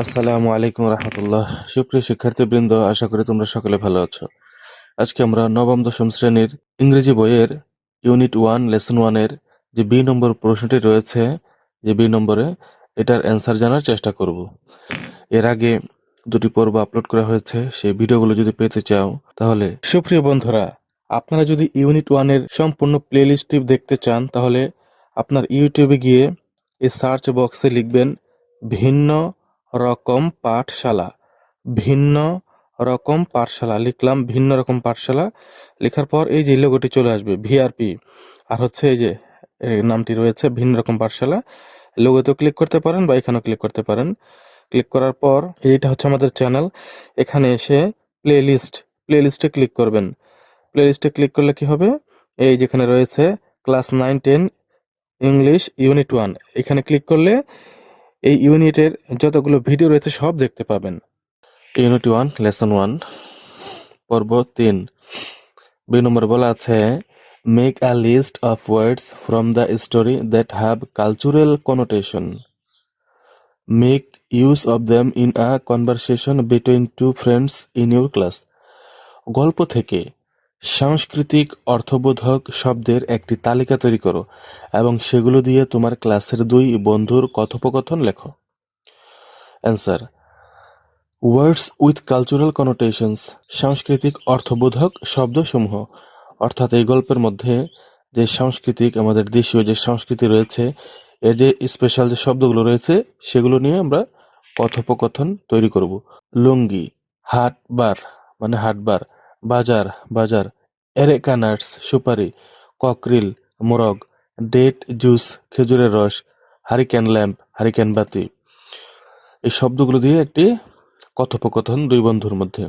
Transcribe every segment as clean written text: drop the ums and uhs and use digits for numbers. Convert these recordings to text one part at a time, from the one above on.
আসসালামু আলাইকুম রহমতুল্লাহ। সুপ্রিয় শিক্ষার্থীবৃন্দ, আশা করি তোমরা সকলে ভালো আছো। আজকে আমরা নবম দশম শ্রেণীর ইংরেজি বইয়ের ইউনিট 1 লেসন 1 এর যে বি নম্বর প্রশ্নটি রয়েছে, যে বি নম্বরে, এটার অ্যান্সার জানার চেষ্টা করব। এর আগে দুটি পর্ব আপলোড করা হয়েছে, সেই ভিডিওগুলো যদি পেতে চাও তাহলে সুপ্রিয় বন্ধুরা, আপনারা যদি ইউনিট 1 এর সম্পূর্ণ প্লেলিস্টটি দেখতে চান তাহলে আপনার ইউটিউবে গিয়ে এই সার্চ বক্সে লিখবেন ভিন্ন রকম পাঠশালা। ভিন্ন রকম পাঠশালা লিখলাম, ভিন্ন রকম পাঠশালা লেখার পর এই যে লোগোটি চলে আসবে ভিআরপি, আর হচ্ছে এই যে নামটি রয়েছে ভিন্ন রকম পাঠশালা। লোগোতেও ক্লিক করতে পারেন বা এখানেও ক্লিক করতে পারেন। ক্লিক করার পর এইটা হচ্ছে আমাদের চ্যানেল। এখানে এসে প্লেলিস্টে ক্লিক করবেন। প্লেলিস্টে ক্লিক করলে কি হবে, এই যেখানে রয়েছে ক্লাস 9-10 ইংলিশ ইউনিট 1, এখানে ক্লিক করলে এই ইউনিটের যতগুলো ভিডিও রয়েছে সব দেখতে পাবেন। ইউনিট 1 লেসন 1 পর্ব 3 বি নম্বর বলা আছে, make a list of words from the story that have cultural connotation. Make use of them in a conversation between two friends in your class. গল্প থেকে সাংস্কৃতিক অর্থবোধক শব্দের একটি তালিকা তৈরি করো এবং সেগুলো দিয়ে তোমার ক্লাসের দুই বন্ধুর কথোপকথন লেখো। অ্যান্সার: ওয়ার্ডস উইথ কালচারাল কনোটেশনস, সাংস্কৃতিক অর্থবোধক শব্দসমূহ। অর্থাৎ এই গল্পের মধ্যে যে সাংস্কৃতিক, আমাদের দেশীয় যে সংস্কৃতি রয়েছে, এর যে স্পেশাল যে শব্দগুলো রয়েছে সেগুলো নিয়ে আমরা কথোপকথন তৈরি করব। লুঙ্গি, হাটবার মানে হাটবার, বাজার বাজার, এরেকা নাটস সুপারি, ককরিল মোরগ, ডেট জুস খেজুরের রস, হারিকেন ল্যাম্প হারিকেন বাতি। এই শব্দগুলো দিয়ে একটি কথোপকথন দুই বন্ধুর মধ্যে।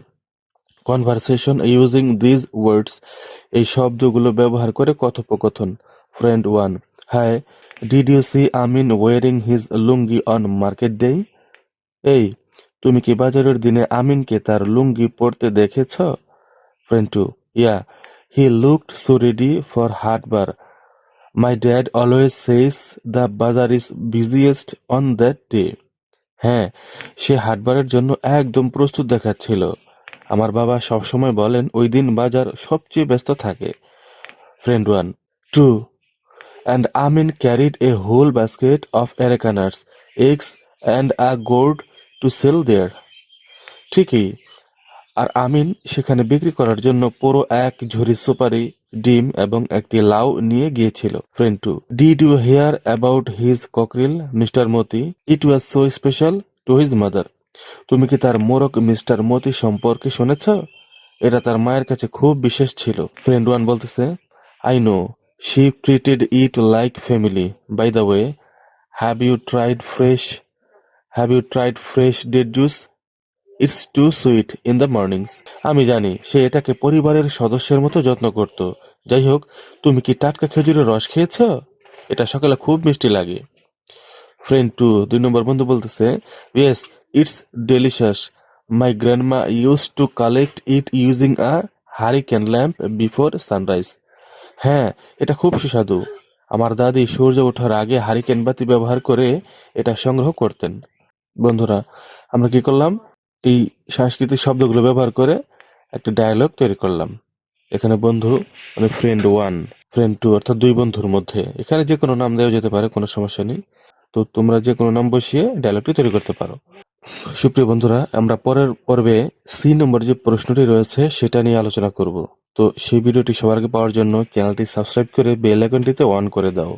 কনভারসেশন ইউজিং দিজ ওয়ার্ডস, এই শব্দগুলো ব্যবহার করে কথোপকথন। Friend 1: hi, did you see Amin wearing his lungi on market day? এই, তুমি কি বাজারের দিনে আমিনকে তার লুঙ্গি পরতে দেখেছ? Friend 2: yeah, he looked so ready for hatbar. My dad always says the bazaar is busiest on that day. হ্যাঁ, সে হাটবারের জন্য একদম প্রস্তুত দেখাচ্ছিল। আমার বাবা সবসময় বলেন ওই দিন বাজার সবচেয়ে ব্যস্ত থাকে। Friend 1: true, and Amin carried a whole basket of areca nuts, eggs and a gourd to sell there. ঠিকই, আর আমিন সেখানে বিক্রি করার জন্য পুরো এক ঝুড়ি সুপারি, ডিম এবং একটি লাউ নিয়ে গিয়েছিল। Friend 2: did you hear about his cockerel mister Moti? It was so special to his mother. তুমি কি তার মোরগ মিস্টার মতি সম্পর্কে শুনেছ? এটা তার মায়ের কাছে খুব বিশেষ ছিল। ফ্রেন্ড 1 বলতেছে, I know, she treated it like family. By the way, have you tried fresh have you tried fresh date juice? It's too sweet in the mornings. আমি জানি সে এটাকে পরিবারের সদস্যের মতো যত্ন করত। যাই হোক, তুমি কি টাটকা খেজুরের রস খেয়েছ? এটা সকালে খুব মিষ্টি লাগে। ফ্রেন্ড 2 2 নম্বর বন্ধু বলতেছে, yes, it's delicious. My grandma use to collect it using a hurricane lamp before sunrise. হ্যাঁ, এটা খুব সুস্বাদু। আমার দাদি সূর্য ওঠার আগে হারিকেন বাতি ব্যবহার করে এটা সংগ্রহ করতেন। বন্ধুরা, আমরা কি করলাম, এই সাংস্কৃতিক শব্দগুলো ব্যবহার করে একটা ডায়ালগ তৈরি করলাম। এখানে বন্ধু মানে ফ্রেন্ড 2 অর্থাৎ দুই বন্ধুর মধ্যে, এখানে যে কোনো নাম দেওয়া যেতে পারে, কোনো সমস্যা নেই। তো তোমরা যে কোনো নাম বসিয়ে ডায়ালগটি তৈরি করতে পারো। সুপ্রিয় বন্ধুরা, আমরা পরের পর্বে সি নম্বর যে প্রশ্নটি রয়েছে সেটা নিয়ে আলোচনা করব। তো সেই ভিডিওটি সবার আগে পাওয়ার জন্য চ্যানেলটি সাবস্ক্রাইব করে বেল আইকনটিতে অন করে দাও।